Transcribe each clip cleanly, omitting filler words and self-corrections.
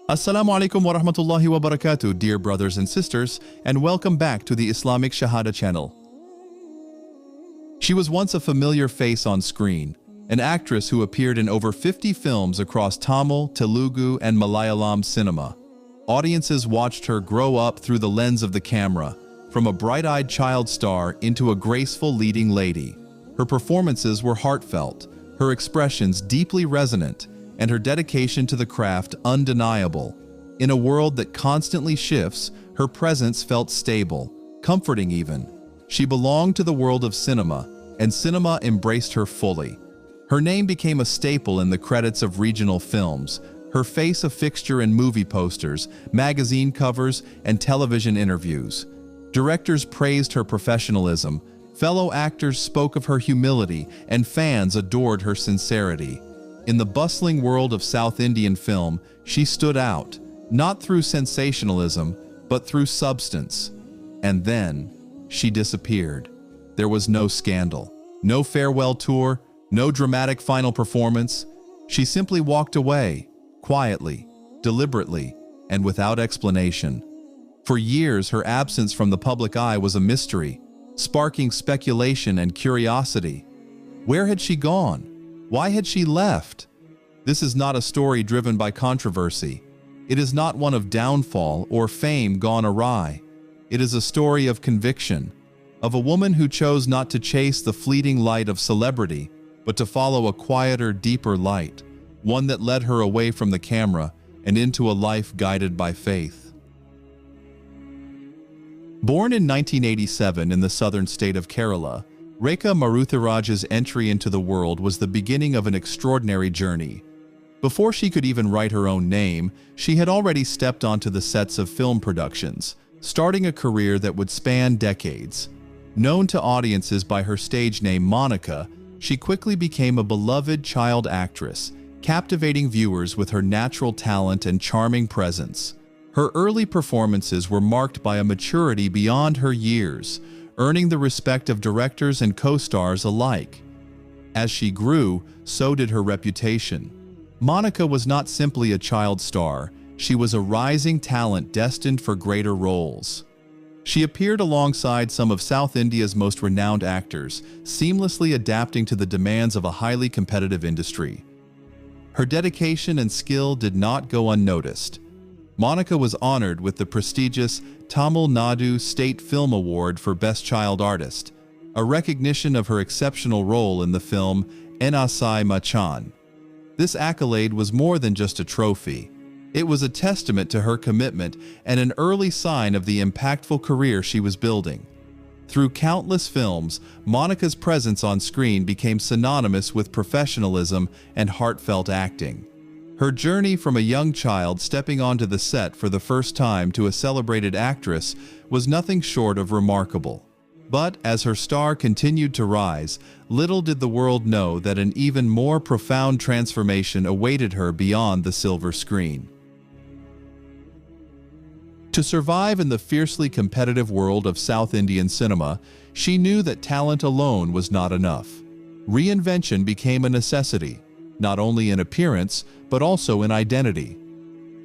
Assalamu alaikum wa rahmatullahi wa barakatuh, dear brothers and sisters, and welcome back to the Islamic SHAHADA channel. She was once a familiar face on screen, an actress who appeared in over 50 films across Tamil, Telugu, and Malayalam cinema. Audiences watched her grow up through the lens of the camera, from a bright-eyed child star into a graceful leading lady. Her performances were heartfelt, her expressions deeply resonant, and her dedication to the craft undeniable. In a world that constantly shifts, her presence felt stable, comforting even. She belonged to the world of cinema, and cinema embraced her fully. Her name became a staple in the credits of regional films, her face a fixture in movie posters, magazine covers, and television interviews. Directors praised her professionalism, fellow actors spoke of her humility, and fans adored her sincerity. In the bustling world of South Indian film, she stood out, not through sensationalism, but through substance. And then, she disappeared. There was no scandal, no farewell tour, no dramatic final performance. She simply walked away, quietly, deliberately, and without explanation. For years, her absence from the public eye was a mystery, sparking speculation and curiosity. Where had she gone? Why had she left? This is not a story driven by controversy. It is not one of downfall or fame gone awry. It is a story of conviction, of a woman who chose not to chase the fleeting light of celebrity, but to follow a quieter, deeper light, one that led her away from the camera and into a life guided by faith. Born in 1987 in the southern state of Kerala, Rekha Maruthiraj's entry into the world was the beginning of an extraordinary journey. Before she could even write her own name, she had already stepped onto the sets of film productions, starting a career that would span decades. Known to audiences by her stage name Monica, she quickly became a beloved child actress, captivating viewers with her natural talent and charming presence. Her early performances were marked by a maturity beyond her years, earning the respect of directors and co-stars alike. As she grew, so did her reputation. Monica was not simply a child star, she was a rising talent destined for greater roles. She appeared alongside some of South India's most renowned actors, seamlessly adapting to the demands of a highly competitive industry. Her dedication and skill did not go unnoticed. Monica was honored with the prestigious Tamil Nadu State Film Award for Best Child Artist, a recognition of her exceptional role in the film Enasai Machan. This accolade was more than just a trophy. It was a testament to her commitment and an early sign of the impactful career she was building. Through countless films, Monica's presence on screen became synonymous with professionalism and heartfelt acting. Her journey from a young child stepping onto the set for the first time to a celebrated actress was nothing short of remarkable. But as her star continued to rise, little did the world know that an even more profound transformation awaited her beyond the silver screen. To survive in the fiercely competitive world of South Indian cinema, she knew that talent alone was not enough. Reinvention became a necessity, not only in appearance, but also in identity.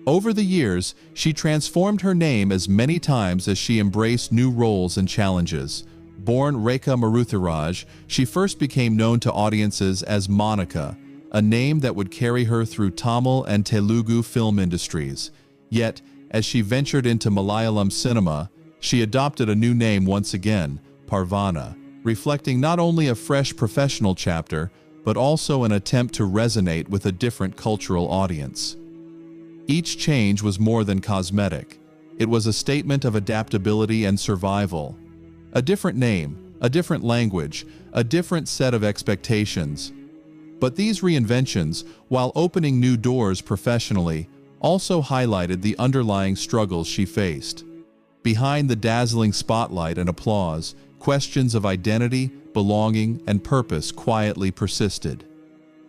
Over the years, she transformed her name as many times as she embraced new roles and challenges. Born Rekha Maruthiraj, she first became known to audiences as Monica, a name that would carry her through Tamil and Telugu film industries. Yet, as she ventured into Malayalam cinema, she adopted a new name once again, Parvana, reflecting not only a fresh professional chapter, but also an attempt to resonate with a different cultural audience. Each change was more than cosmetic. It was a statement of adaptability and survival. A different name, a different language, a different set of expectations. But these reinventions, while opening new doors professionally, also highlighted the underlying struggles she faced. Behind the dazzling spotlight and applause, questions of identity, belonging, and purpose quietly persisted.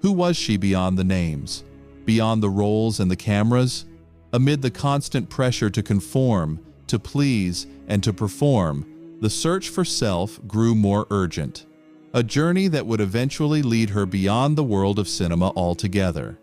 Who was she beyond the names, beyond the roles and the cameras? Amid the constant pressure to conform, to please, and to perform, the search for self grew more urgent. A journey that would eventually lead her beyond the world of cinema altogether.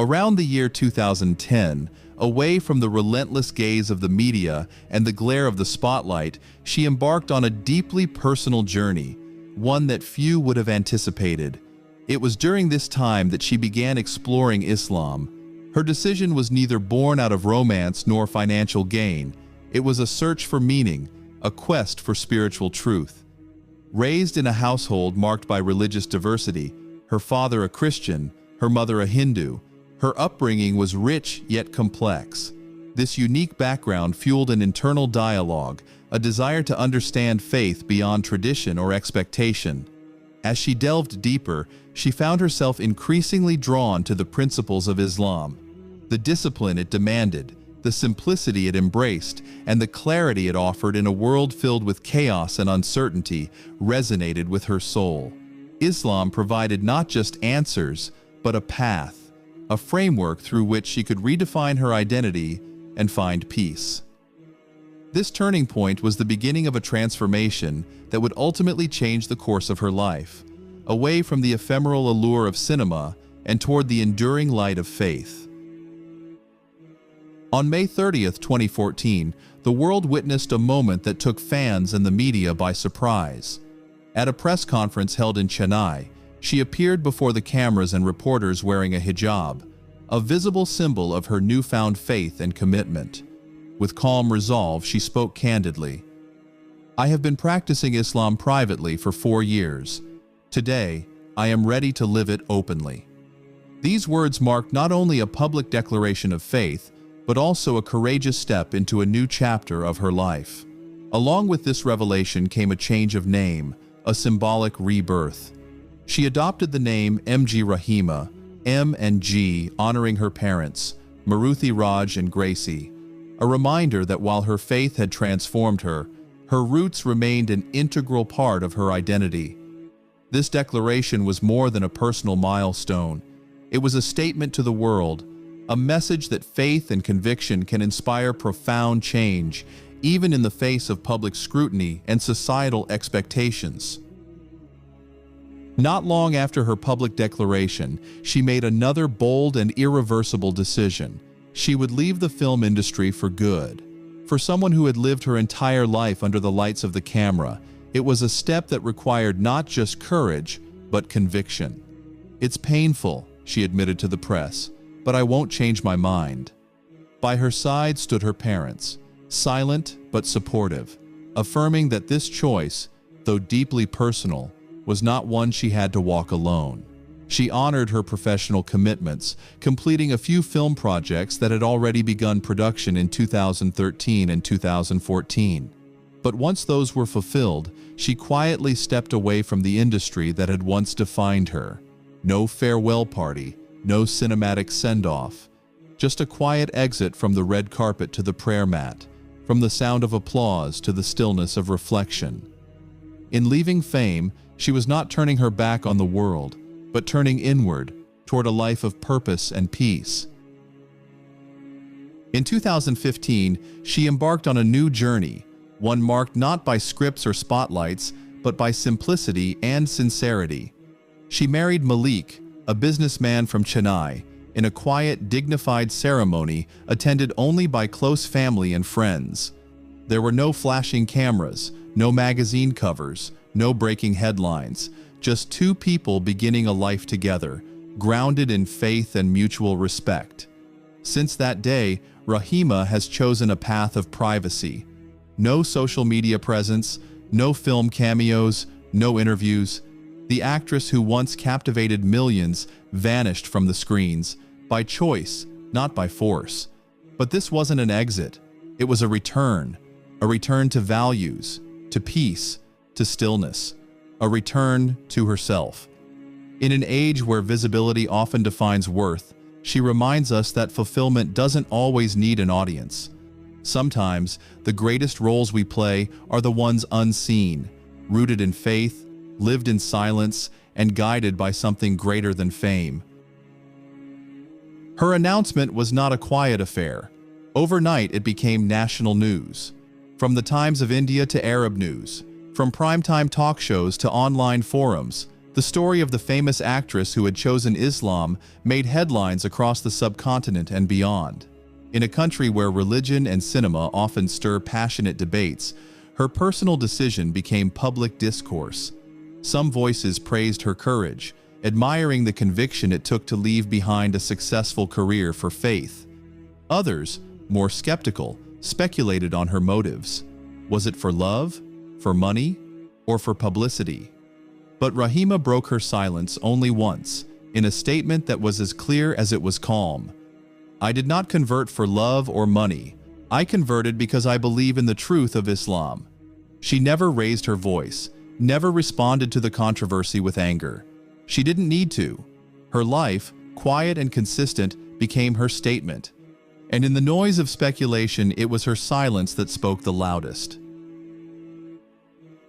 Around the year 2010, away from the relentless gaze of the media and the glare of the spotlight, she embarked on a deeply personal journey, one that few would have anticipated. It was during this time that she began exploring Islam. Her decision was neither born out of romance nor financial gain. It was a search for meaning, a quest for spiritual truth. Raised in a household marked by religious diversity, her father a Christian, her mother a Hindu, her upbringing was rich yet complex. This unique background fueled an internal dialogue, a desire to understand faith beyond tradition or expectation. As she delved deeper, she found herself increasingly drawn to the principles of Islam. The discipline it demanded, the simplicity it embraced, and the clarity it offered in a world filled with chaos and uncertainty resonated with her soul. Islam provided not just answers, but a path, a framework through which she could redefine her identity and find peace. This turning point was the beginning of a transformation that would ultimately change the course of her life, away from the ephemeral allure of cinema and toward the enduring light of faith. On May 30th, 2014, the world witnessed a moment that took fans and the media by surprise. At a press conference held in Chennai, she appeared before the cameras and reporters wearing a hijab, a visible symbol of her newfound faith and commitment. With calm resolve, she spoke candidly. "I have been practicing Islam privately for 4 years. Today, I am ready to live it openly." These words marked not only a public declaration of faith, but also a courageous step into a new chapter of her life. Along with this revelation came a change of name, a symbolic rebirth. She adopted the name MG Raheema, M and G honoring her parents, Maruthi Raj and Gracie, a reminder that while her faith had transformed her, her roots remained an integral part of her identity. This declaration was more than a personal milestone. It was a statement to the world, a message that faith and conviction can inspire profound change, even in the face of public scrutiny and societal expectations. Not long after her public declaration, she made another bold and irreversible decision. She would leave the film industry for good. For someone who had lived her entire life under the lights of the camera, it was a step that required not just courage, but conviction. "It's painful," she admitted to the press, "but I won't change my mind." By her side stood her parents, silent but supportive, affirming that this choice, though deeply personal, was not one she had to walk alone. She honored her professional commitments, completing a few film projects that had already begun production in 2013 and 2014. But once those were fulfilled, she quietly stepped away from the industry that had once defined her. No farewell party, no cinematic send-off, just a quiet exit from the red carpet to the prayer mat, from the sound of applause to the stillness of reflection. In leaving fame, she was not turning her back on the world, but turning inward toward a life of purpose and peace. In 2015, she embarked on a new journey, one marked not by scripts or spotlights, but by simplicity and sincerity. She married Malik, a businessman from Chennai, in a quiet, dignified ceremony attended only by close family and friends. There were no flashing cameras, no magazine covers, no breaking headlines, just two people beginning a life together, grounded in faith and mutual respect. Since that day, Raheema has chosen a path of privacy. No social media presence, no film cameos, no interviews. The actress who once captivated millions vanished from the screens, by choice, not by force. But this wasn't an exit. It was a return to values, to peace, to stillness, a return to herself. In an age where visibility often defines worth, she reminds us that fulfillment doesn't always need an audience. Sometimes, the greatest roles we play are the ones unseen, rooted in faith, lived in silence, and guided by something greater than fame. Her announcement was not a quiet affair. Overnight, it became national news. From the Times of India to Arab news, from primetime talk shows to online forums, The story of the famous actress who had chosen Islam made headlines across the subcontinent and beyond. In a country where religion and cinema often stir passionate debates, her personal decision became public discourse. Some voices praised her courage, admiring the conviction it took to leave behind a successful career for faith. Others, more skeptical, speculated on her motives. Was it for love, for money, or for publicity? But Raheema broke her silence only once, in a statement that was as clear as it was calm. "I did not convert for love or money. I converted because I believe in the truth of Islam." She never raised her voice, never responded to the controversy with anger. She didn't need to. Her life, quiet and consistent, became her statement. And in the noise of speculation, it was her silence that spoke the loudest.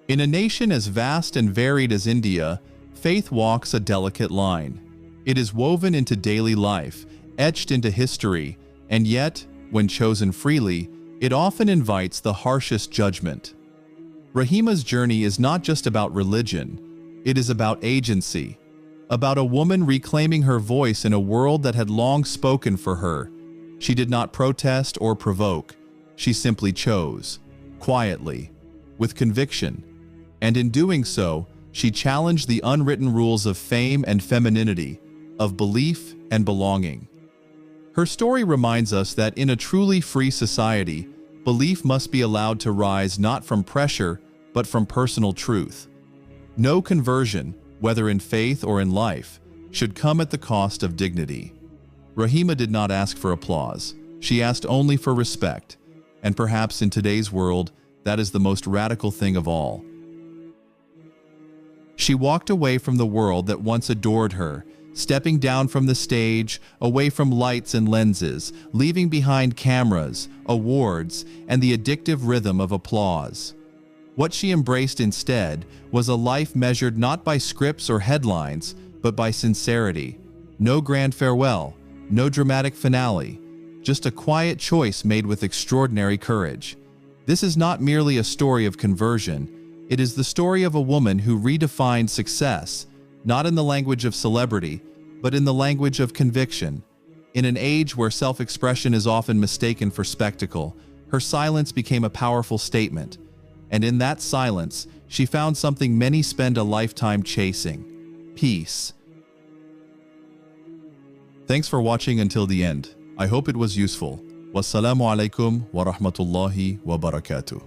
In a nation as vast and varied as India, faith walks a delicate line. It is woven into daily life, etched into history, and yet, when chosen freely, it often invites the harshest judgment. Raheema's journey is not just about religion, it is about agency, about a woman reclaiming her voice in a world that had long spoken for her. She did not protest or provoke, she simply chose, quietly, with conviction. And in doing so, she challenged the unwritten rules of fame and femininity, of belief and belonging. Her story reminds us that in a truly free society, belief must be allowed to rise not from pressure, but from personal truth. No conversion, whether in faith or in life, should come at the cost of dignity. Raheema did not ask for applause. She asked only for respect. And perhaps in today's world, that is the most radical thing of all. She walked away from the world that once adored her, stepping down from the stage, away from lights and lenses, leaving behind cameras, awards, and the addictive rhythm of applause. What she embraced instead was a life measured not by scripts or headlines, but by sincerity. No grand farewell, no dramatic finale, just a quiet choice made with extraordinary courage. This is not merely a story of conversion, it is the story of a woman who redefined success, not in the language of celebrity, but in the language of conviction. In an age where self-expression is often mistaken for spectacle, her silence became a powerful statement. And in that silence, she found something many spend a lifetime chasing: peace. Thanks for watching until the end. I hope it was useful. Wassalamu alaikum wa rahmatullahi wa barakatuh.